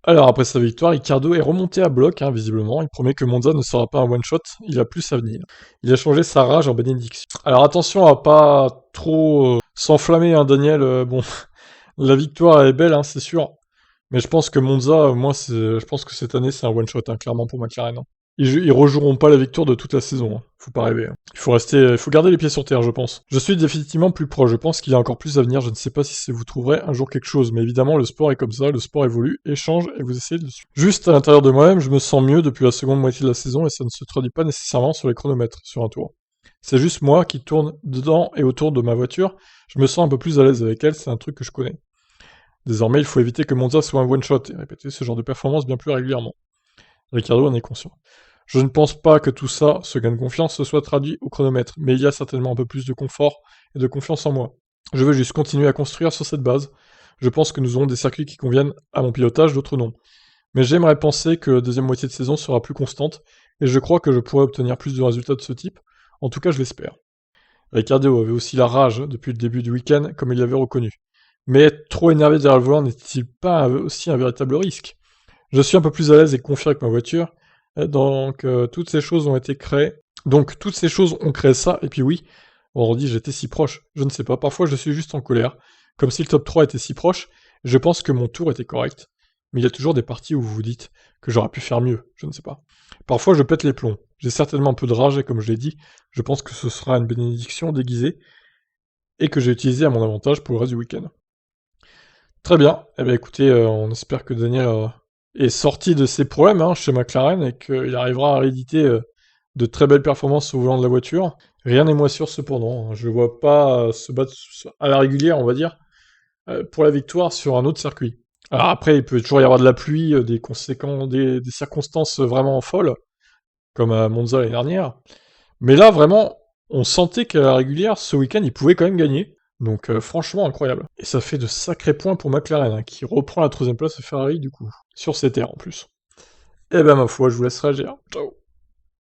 Alors après sa victoire, Ricciardo est remonté à bloc, hein, visiblement. Il promet que Monza ne sera pas un one-shot, il a plus à venir. Il a changé sa rage en bénédiction. Alors attention à pas trop s'enflammer, hein, Daniel. Bon, la victoire est belle, hein, c'est sûr. Mais je pense que Monza, je pense que cette année, c'est un one-shot, hein, clairement pour McLaren, hein. Ils rejoueront pas la victoire de toute la saison, hein. Faut pas rêver, hein. Il faut garder les pieds sur terre, je pense. Je suis définitivement plus proche, je pense qu'il y a encore plus à venir, je ne sais pas si vous trouverez un jour quelque chose, mais évidemment, le sport est comme ça, le sport évolue, et change, et vous essayez de le suivre. Juste à l'intérieur de moi-même, je me sens mieux depuis la seconde moitié de la saison, et ça ne se traduit pas nécessairement sur les chronomètres, sur un tour. C'est juste moi qui tourne dedans et autour de ma voiture, je me sens un peu plus à l'aise avec elle, c'est un truc que je connais. Désormais, il faut éviter que Monza soit un one-shot, et répéter ce genre de performance bien plus régulièrement. Ricciardo en est conscient. Je ne pense pas que tout ça, ce gain de confiance, se soit traduit au chronomètre, mais il y a certainement un peu plus de confort et de confiance en moi. Je veux juste continuer à construire sur cette base. Je pense que nous aurons des circuits qui conviennent à mon pilotage, d'autres non. Mais j'aimerais penser que la deuxième moitié de saison sera plus constante, et je crois que je pourrai obtenir plus de résultats de ce type. En tout cas, je l'espère. Ricciardo avait aussi la rage depuis le début du week-end, comme il l'avait reconnu. Mais être trop énervé derrière le volant n'est-il pas aussi un véritable risque? Je suis un peu plus à l'aise et confiant avec ma voiture, donc toutes ces choses ont été créées. Donc toutes ces choses ont créé ça, et puis oui, vendredi j'étais si proche, je ne sais pas, parfois je suis juste en colère, comme si le top 3 était si proche, je pense que mon tour était correct, mais il y a toujours des parties où vous vous dites que j'aurais pu faire mieux, je ne sais pas. Parfois je pète les plombs, j'ai certainement un peu de rage, et comme je l'ai dit, je pense que ce sera une bénédiction déguisée, et que j'ai utilisée à mon avantage pour le reste du week-end. Très bien. Eh bien, écoutez, on espère que Daniel est sorti de ses problèmes, hein, chez McLaren et qu'il arrivera à rééditer de très belles performances au volant de la voiture. Rien n'est moins sûr cependant, hein. Je ne vois pas se battre à la régulière, on va dire, pour la victoire sur un autre circuit. Alors après, il peut toujours y avoir de la pluie, des circonstances vraiment folles, comme à Monza l'année dernière. Mais là, vraiment, on sentait qu'à la régulière, ce week-end, il pouvait quand même gagner. Donc franchement incroyable. Et ça fait de sacrés points pour McLaren, hein, qui reprend la troisième place à Ferrari du coup. Sur ses terres en plus. Eh ben ma foi, je vous laisse réagir. Ciao.